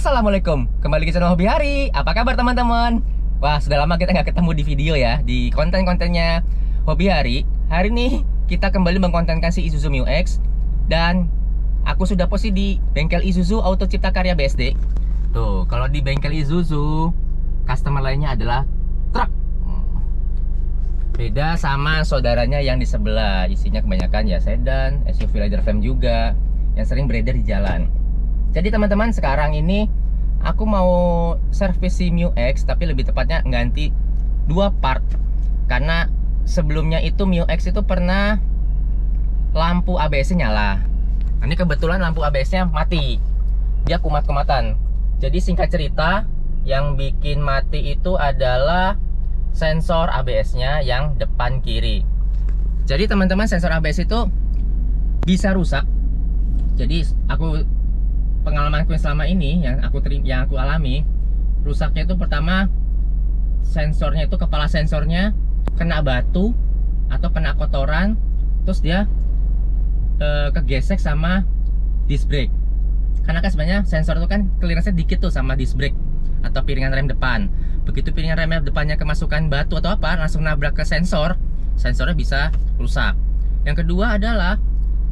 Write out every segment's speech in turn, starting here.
Assalamualaikum, kembali ke channel Hobi Hari. Apa kabar teman-teman? Wah, sudah lama kita nggak ketemu di video ya, di konten-kontennya Hobi Hari. Hari ini kita kembali mengkontenkan si Isuzu Mu X. Dan aku sudah post di bengkel Isuzu Auto Cipta Karya BSD. Tuh, kalau di bengkel Isuzu, customer lainnya adalah truk. Beda sama saudaranya yang di sebelah, isinya kebanyakan ya sedan, SUV leather frame juga, yang sering beredar di jalan. Jadi teman-teman, sekarang ini aku mau servis si Mu X, tapi lebih tepatnya ganti dua part. Karena sebelumnya itu Mu X itu pernah lampu ABS-nya nyala. Nah, ini kebetulan lampu ABS-nya mati. Dia kumat-kumatan. Jadi singkat cerita, yang bikin mati itu adalah sensor ABS-nya yang depan kiri. Jadi teman-teman, sensor ABS itu bisa rusak. Jadi pengalamanku selama ini yang aku alami, rusaknya itu pertama sensornya itu, kepala sensornya kena batu atau kena kotoran, terus dia kegesek sama disc brake. Karena kan sebenarnya sensor itu kan clearance-nya dikit tuh sama disc brake atau piringan rem depan. Begitu piringan rem depannya kemasukan batu atau apa, langsung nabrak ke sensor, sensornya bisa rusak. Yang kedua adalah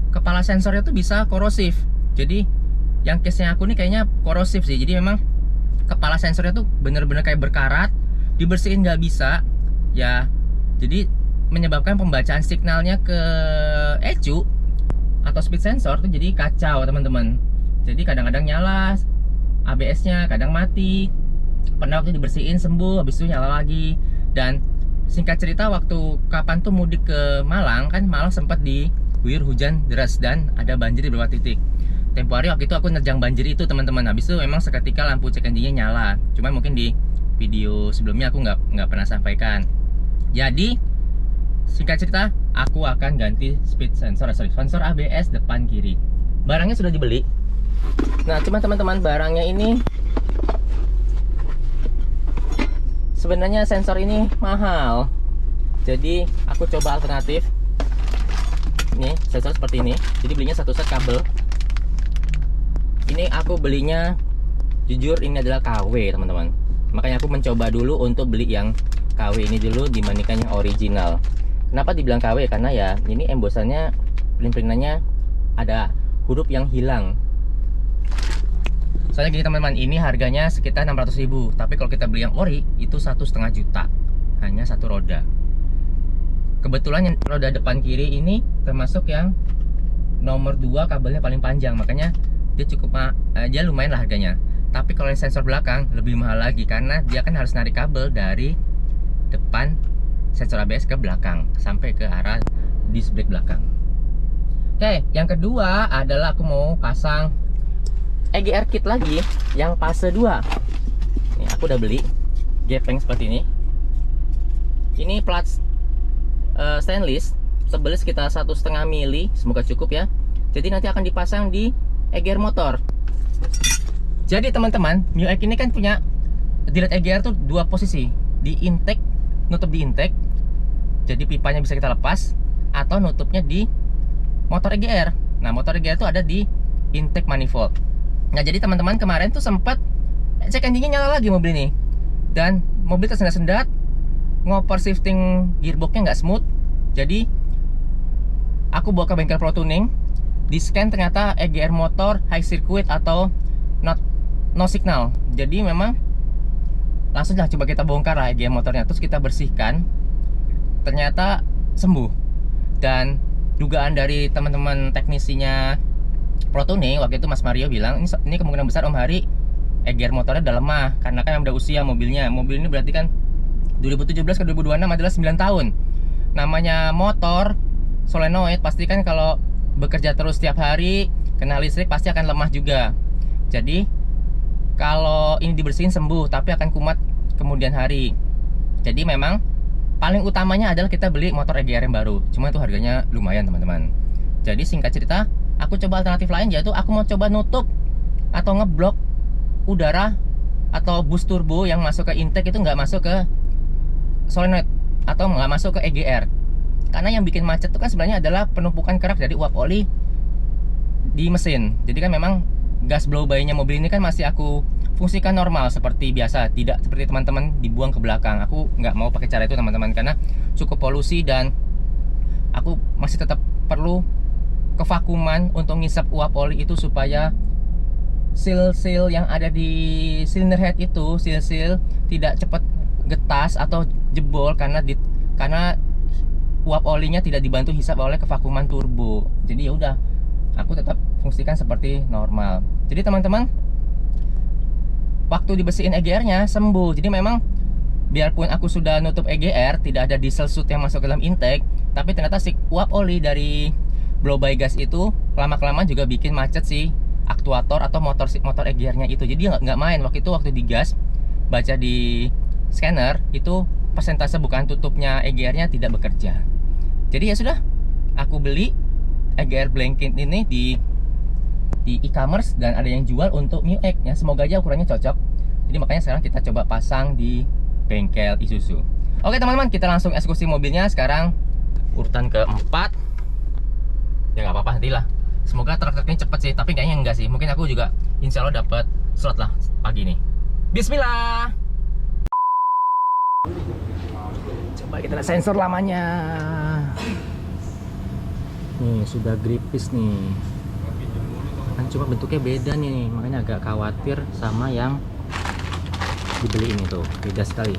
kepala sensornya tuh bisa korosif. Jadi yang case-nya aku nih kayaknya korosif sih. Jadi memang kepala sensornya tuh bener-bener kayak berkarat, dibersihin nggak bisa ya. Jadi menyebabkan pembacaan signalnya ke ECU atau speed sensor tuh jadi kacau teman-teman. Jadi kadang-kadang nyala ABS-nya, kadang mati. Pernah waktu dibersihin sembuh, habis itu nyala lagi. Dan singkat cerita, waktu kapan tuh mudik ke Malang, kan Malang sempat diguyur hujan deras dan ada banjir di beberapa titik. Tempo hari waktu itu aku nerjang banjir itu teman-teman. Habis itu memang seketika lampu cek engine-nya nyala. Cuman mungkin di video sebelumnya aku nggak pernah sampaikan. Jadi singkat cerita, aku akan ganti speed sensor, sensor ABS depan kiri. Barangnya sudah dibeli. Nah, cuman teman-teman, barangnya ini sebenarnya sensor ini mahal. Jadi aku coba alternatif. Ini sensor seperti ini. Jadi belinya satu set kabel. Ini aku belinya, jujur ini adalah KW teman-teman. Makanya aku mencoba dulu untuk beli yang KW ini dulu dibandingkan yang original. Kenapa dibilang KW? Karena ya ini embosannya, print-printannya ada huruf yang hilang. Soalnya gini teman-teman, ini harganya sekitar 600.000. Tapi kalau kita beli yang ori itu 1,5 juta, hanya satu roda. Kebetulan yang roda depan kiri ini termasuk yang nomor 2, kabelnya paling panjang, makanya dia cukup dia lumayan lah harganya. Tapi kalau yang sensor belakang lebih mahal lagi, karena dia kan harus narik kabel dari depan sensor ABS ke belakang sampai ke arah disc brake belakang. Oke, yang kedua adalah aku mau pasang EGR kit lagi yang fase 2. Ini aku udah beli gepeng seperti ini. Ini plat stainless, tebelnya sekitar 1,5 mili, semoga cukup ya. Jadi nanti akan dipasang di EGR motor. Jadi teman-teman, Mu X ini kan punya dilihat EGR tuh dua posisi, di intake, nutup di intake, jadi pipanya bisa kita lepas, atau nutupnya di motor EGR. Nah, motor EGR tuh ada di intake manifold. Nah, jadi teman-teman, kemarin tuh sempat cek engine-nya nyala lagi mobil ini, dan mobil tersendat-sendat, ngoper shifting gearboxnya nggak smooth. Jadi aku bawa ke bengkel Pro Tuning, di scan ternyata EGR motor high circuit atau no signal. Jadi memang langsung lah coba kita bongkar lah EGR motornya, terus kita bersihkan, ternyata sembuh. Dan dugaan dari teman-teman teknisinya Pro Tuning waktu itu, Mas Mario bilang ini kemungkinan besar Om Hari EGR motornya udah lemah, karena kan udah usia mobilnya. Mobil ini berarti kan 2017 ke 2026 adalah 9 tahun. Namanya motor solenoid pasti kan kalau bekerja terus setiap hari, kena listrik pasti akan lemah juga. Jadi kalau ini dibersihin sembuh, tapi akan kumat kemudian hari. Jadi memang paling utamanya adalah kita beli motor EGR yang baru. Cuma itu harganya lumayan teman-teman. Jadi singkat cerita, aku coba alternatif lain, yaitu aku mau coba nutup atau ngeblok udara atau boost turbo yang masuk ke intake itu nggak masuk ke solenoid atau nggak masuk ke EGR. Karena yang bikin macet itu kan sebenarnya adalah penumpukan kerak dari uap oli di mesin. Jadi kan memang gas blow by-nya mobil ini kan masih aku fungsikan normal seperti biasa, tidak seperti teman-teman dibuang ke belakang. Aku nggak mau pakai cara itu teman-teman, karena cukup polusi dan aku masih tetap perlu kevakuman untuk ngisap uap oli itu supaya seal-seal yang ada di cylinder head itu, seal-seal tidak cepat getas atau jebol karena uap olinya tidak dibantu hisap oleh kevakuman turbo. Jadi ya udah, aku tetap fungsikan seperti normal. Jadi teman-teman, waktu dibersihin EGR-nya sembuh. Jadi memang biarpun aku sudah nutup EGR, tidak ada diesel soot yang masuk ke dalam intake, tapi ternyata si uap oli dari blow by gas itu lama-kelamaan juga bikin macet si aktuator atau motor EGR-nya itu. Jadi nggak main waktu digas, baca di scanner itu persentase bukaan tutupnya EGR-nya tidak bekerja. Jadi ya sudah, aku beli EGR blanket ini di e-commerce dan ada yang jual untuk New X nya. Semoga aja ukurannya cocok. Jadi makanya sekarang kita coba pasang di bengkel Isuzu. Oke teman-teman, kita langsung eksekusi mobilnya. Sekarang urutan keempat. Ya nggak apa-apa, nantilah. Semoga truk-truknya cepet sih, tapi kayaknya enggak sih. Mungkin aku juga insya Allah dapat slot lah pagi ini. Bismillah. Coba kita lihat sensor lamanya. Nih sudah gripis nih. Kan cuma bentuknya beda nih, makanya agak khawatir sama yang dibeli ini tuh, beda sekali.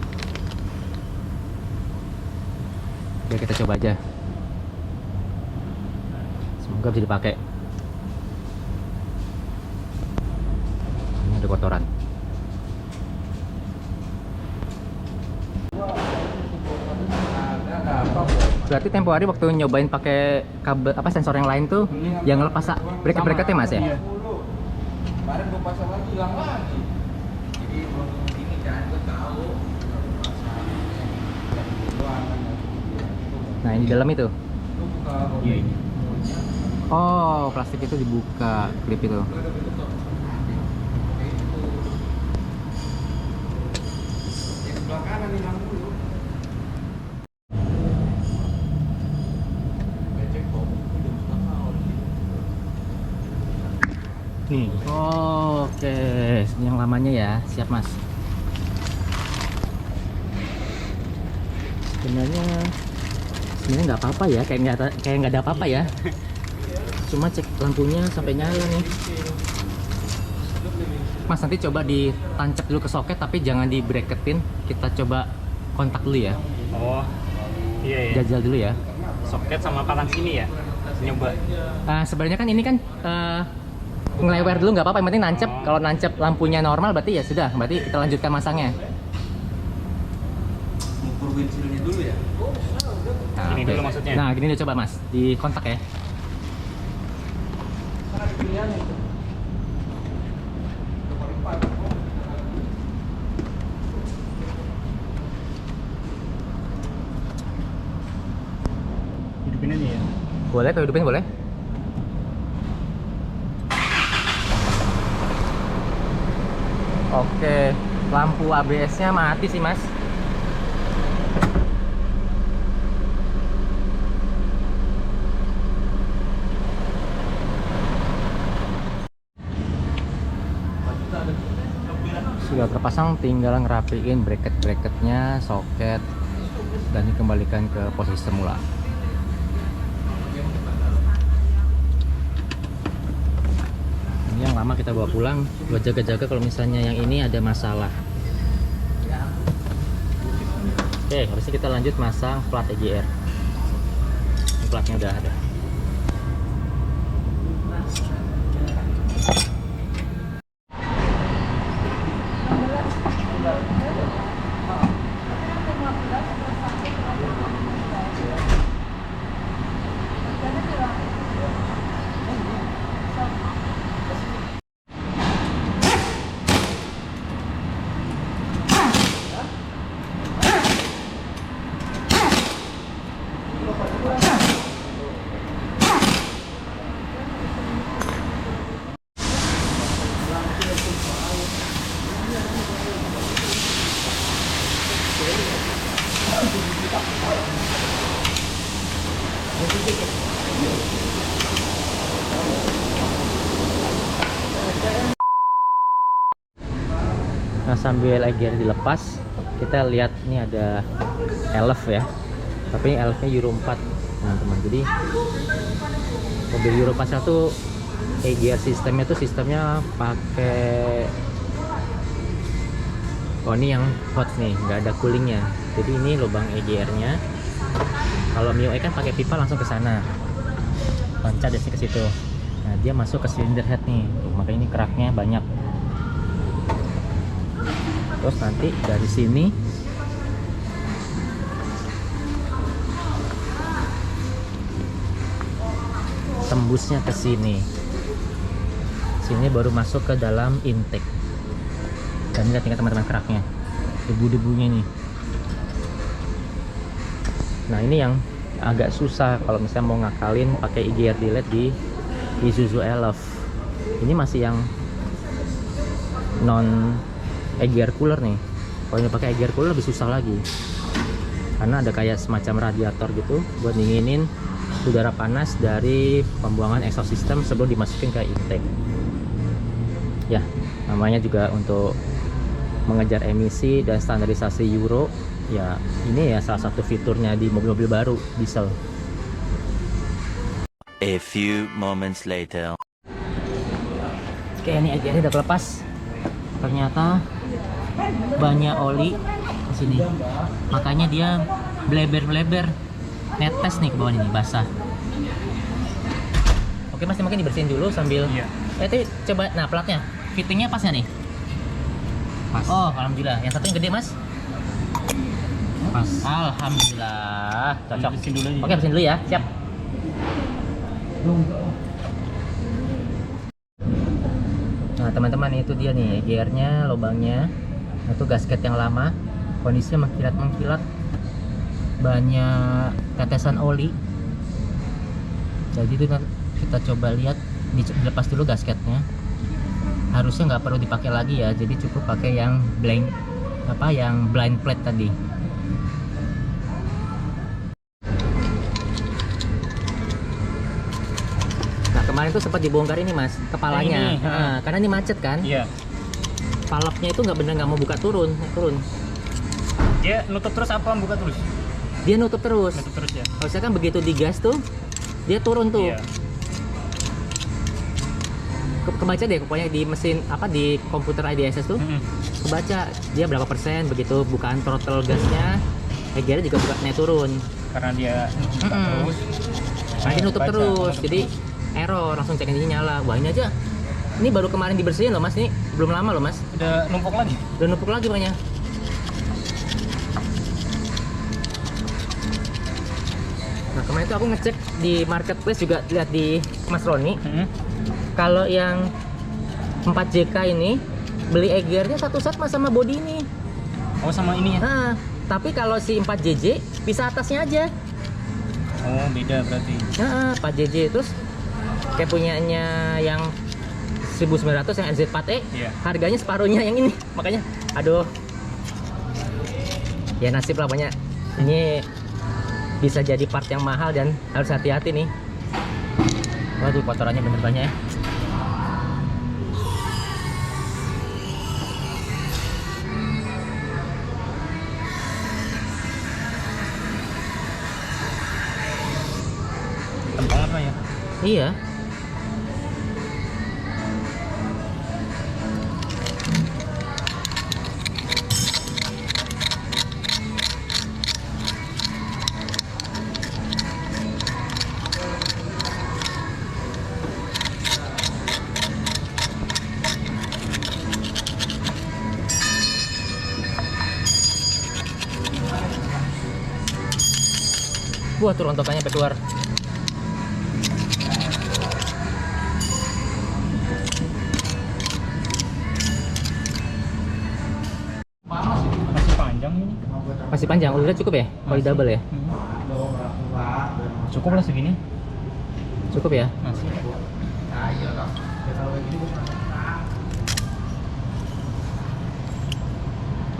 Oke, kita coba aja. Semoga bisa dipakai. Ini ada kotoran. Berarti tempo hari waktu nyobain pakai kabel sensor yang lain tuh, yang lepas bracket-bracketnya Mas ya? Iya. Kemarin gua pasang lagi hilang lagi. Jadi ini kan gua tahu Nah, ini di dalam itu. Iya ini. Oh, plastik itu dibuka, klip itu. Yang sebelah kanan hilang dulu. Nih. Oh, oke, ini yang lamanya ya. Siap Mas. Sebenarnya nggak apa-apa ya, kayak nggak ada apa-apa ya. Cuma cek lampunya sampai nyala nih. Mas, nanti coba ditancap dulu ke soket, tapi jangan di bracketin. Kita coba kontak dulu ya. Oh, iya ya. Jajal dulu ya. Soket sama palang sini ya. Nyoba. Sebenarnya kan ini kan ngelewer dulu nggak apa-apa, yang penting nancep. Kalau nancep lampunya normal berarti ya sudah, berarti kita lanjutkan masangnya. Ukur bensinnya dulu ya. Nah, Ini oke. dulu maksudnya? Nah, gini dulu coba Mas, di kontak ya. Hidupin aja ya. Boleh, kalau hidupin boleh. Oke, lampu ABS-nya mati sih Mas. Sudah terpasang, tinggal ngerapiin bracket-bracketnya, soket, dan dikembalikan ke posisi semula. Ini yang lama kita bawa pulang buat jaga-jaga kalau misalnya yang ini ada masalah. Oke, habis ini kita lanjut masang plat EGR. Ini platnya udah ada. Nah, sambil EGR dilepas, kita lihat ini ada elf ya. Tapi ini elfnya Euro 4, teman-teman. Jadi mobil Euro 4 tuh EGR sistemnya pakai, oh ini yang hot nih, nggak ada coolingnya. Jadi ini lubang EGR-nya. Kalau Mio E kan pakai pipa langsung ke sana, loncat dari sini ke situ. Nah, dia masuk ke silinder head nih. Tuh, makanya ini keraknya banyak. Terus nanti dari sini tembusnya ke sini. Sini baru masuk ke dalam intake. Dan lihat tingkat teman-teman keraknya, debu-debunya nih. Nah, ini yang agak susah kalau misalnya mau ngakalin pakai EGR delete di Isuzu Elf. Ini masih yang non EGR cooler nih. Kalau ini pakai EGR cooler lebih susah lagi, karena ada kayak semacam radiator gitu buat dinginin udara panas dari pembuangan exhaust system sebelum dimasukin ke intake. Ya, namanya juga untuk mengejar emisi dan standarisasi Euro. Ya, ini ya salah satu fiturnya di mobil-mobil baru diesel. A few moments later. Oke, ini EGR udah kelepas. Ternyata banyak oli di sini. Makanya dia bleber-bleber. Netes nih ke bawah ini, basah. Oke, Mas, mungkin dibersihin dulu sambil. Iya. Itu coba, nah plaknya, fittingnya pas nggak nih? Pas. Oh, alhamdulillah. Yang satu yang gede, Mas? Pas. Alhamdulillah, cocok. Bersihin dulu aja. Oke, bersihin dulu ya, siap. Nah, teman-teman, itu dia nih EGR-nya, lubangnya. Itu gasket yang lama, kondisinya mengkilat-mengkilat, banyak tetesan oli. Jadi itu kita coba lihat, dilepas dulu gasketnya. Harusnya nggak perlu dipakai lagi ya, jadi cukup pakai yang yang blind plate tadi. Nah, kemarin tuh sempat dibongkar ini, Mas, kepalanya. Ini, Nah, karena ini macet kan. Iya. Valve-nya itu nggak mau buka turun. Dia nutup terus apa buka terus? Dia nutup terus. Nutup terus ya. Harusnya kan begitu digas tuh dia turun tuh. Iya. Kebaca deh pokoknya di mesin di komputer IDSS tuh. Kebaca dia berapa persen, begitu bukaan throttle gasnya EGR juga naik turun. Karena dia nutup terus. Nah, dia nutup terus. Jadi error, langsung cek engine nyala. Wah, ini aja. Ini baru kemarin dibersihin loh, Mas. Ini belum lama loh, Mas. Udah numpuk lagi. Udah numpuk lagi makanya. Nah, kemarin itu aku ngecek di marketplace juga, lihat di Mas Roni. Kalau yang 4JK ini beli EGR-nya satu set Mas sama body ini. Oh, sama ini ya? Nah, tapi kalau si 4JJ bisa atasnya aja. Oh, beda berarti. Nah, 4JJ terus kayak punyanya yang 1900 yang NZ4E, Iya. harganya separuhnya yang ini. Makanya, aduh. Ya nasib lah, banyak. Ini bisa jadi part yang mahal dan harus hati-hati nih. Waduh, kotorannya bener banyak ya. Tempang apa ya? Iya. Wah, tuh rontokannya sampai keluar. Masih panjang ini. Masih panjang, udah cukup ya? Kalau di double ya? Cukup lah segini. Cukup ya? Masih.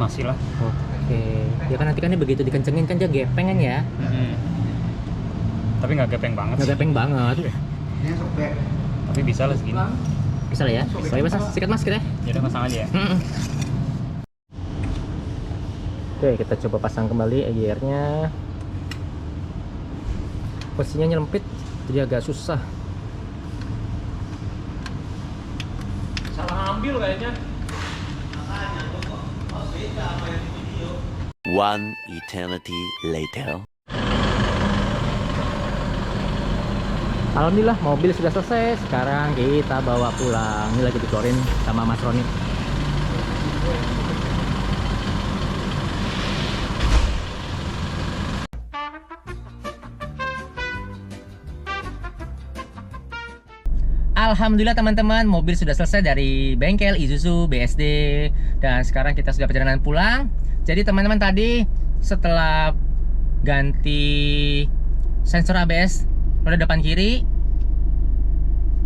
Masih lah. Oke. Ya kan nanti kan dia begitu dikencengin kan dia gepeng kan ya? Tapi nggak gepeng banget. Nggak sih. gepeng banget. Tapi bisa lah segini. Bisa lah ya? Sorry Mas, sikat Mas kita. Ya udah pasang aja ya. Oke, kita coba pasang kembali EGR-nya. Posisinya nyelempit, jadi agak susah. Salah ambil kayaknya. One eternity later. Alhamdulillah mobil sudah selesai. Sekarang kita bawa pulang. Ini lagi dikeluarin sama Mas Roni. Alhamdulillah teman-teman, mobil sudah selesai dari bengkel Isuzu BSD dan sekarang kita sudah perjalanan pulang. Jadi teman-teman, tadi setelah ganti sensor ABS roda depan kiri,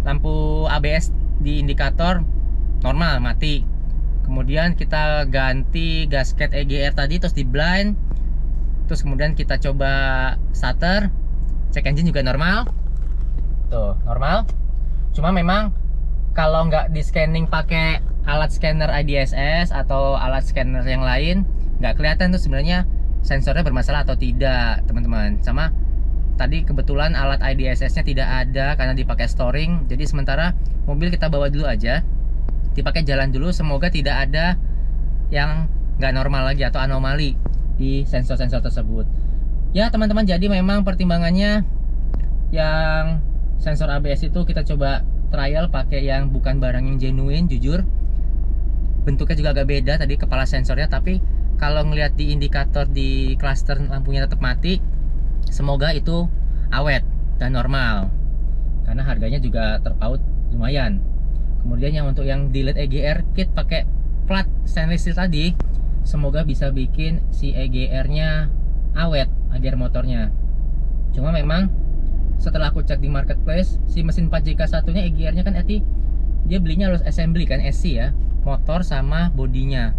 lampu ABS di indikator normal mati. Kemudian kita ganti gasket EGR tadi, terus di blind. Terus kemudian kita coba starter, cek engine juga normal. Tuh, normal. Cuma memang kalau nggak di scanning pakai alat scanner IDSS atau alat scanner yang lain, nggak kelihatan tuh sebenarnya sensornya bermasalah atau tidak, teman-teman. Sama tadi kebetulan alat IDSS-nya tidak ada karena dipakai storing. Jadi sementara mobil kita bawa dulu aja, dipakai jalan dulu. Semoga tidak ada yang nggak normal lagi atau anomali di sensor-sensor tersebut. Ya teman-teman, jadi memang pertimbangannya yang sensor ABS itu kita coba trial pakai yang bukan barang yang genuine. Jujur bentuknya juga agak beda tadi kepala sensornya, tapi kalau ngelihat di indikator di cluster lampunya tetap mati. Semoga itu awet dan normal karena harganya juga terpaut lumayan. Kemudian yang untuk yang delete EGR kit pakai plat stainless steel tadi, semoga bisa bikin si EGR-nya awet, EGR motornya. Cuma memang setelah aku cek di marketplace, si mesin 4JK1 nya EGR-nya kan dia belinya harus assembly kan, SC ya, motor sama bodinya.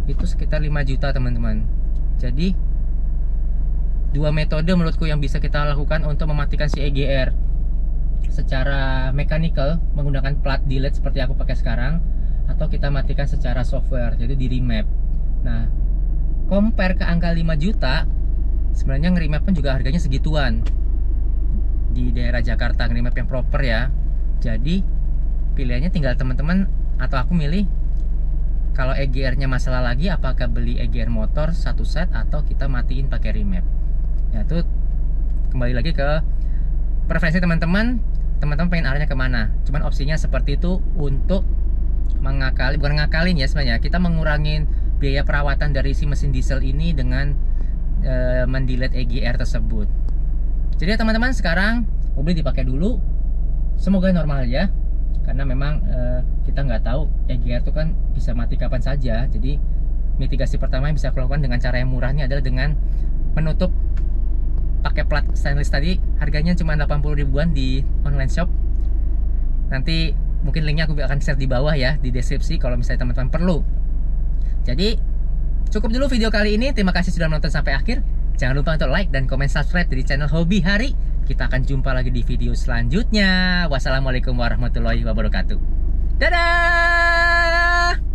Itu sekitar 5 juta teman-teman. Jadi dua metode menurutku yang bisa kita lakukan untuk mematikan si EGR secara mechanical menggunakan plat delete seperti aku pakai sekarang, atau kita matikan secara software, jadi di remap. Nah, compare ke angka 5 juta, sebenarnya nge-remap pun juga harganya segituan di daerah Jakarta, nge-remap yang proper ya. Jadi pilihannya tinggal teman-teman atau aku milih, kalau EGR-nya masalah lagi, apakah beli EGR motor satu set atau kita matiin pakai remap. Ya itu kembali lagi ke preferensi teman-teman. Teman-teman pengen arahnya kemana. Cuman opsinya seperti itu untuk mengakali, bukan ngakalin ya sebenarnya, kita mengurangin biaya perawatan dari si mesin diesel ini dengan mendelete EGR tersebut. Jadi ya teman-teman, sekarang mobil dipakai dulu, semoga normal ya, karena memang kita nggak tahu EGR itu kan bisa mati kapan saja. Jadi mitigasi pertama yang bisa aku lakukan dengan cara yang murah ini adalah dengan menutup pakai plat stainless tadi. Harganya cuma 80 ribuan di online shop. Nanti mungkin linknya aku akan share di bawah ya, di deskripsi kalau misalnya teman-teman perlu. Jadi cukup dulu video kali ini. Terima kasih sudah menonton sampai akhir. Jangan lupa untuk like dan komen subscribe dari channel Hobi Hari. Kita akan jumpa lagi di video selanjutnya. Wassalamualaikum warahmatullahi wabarakatuh. Dadah.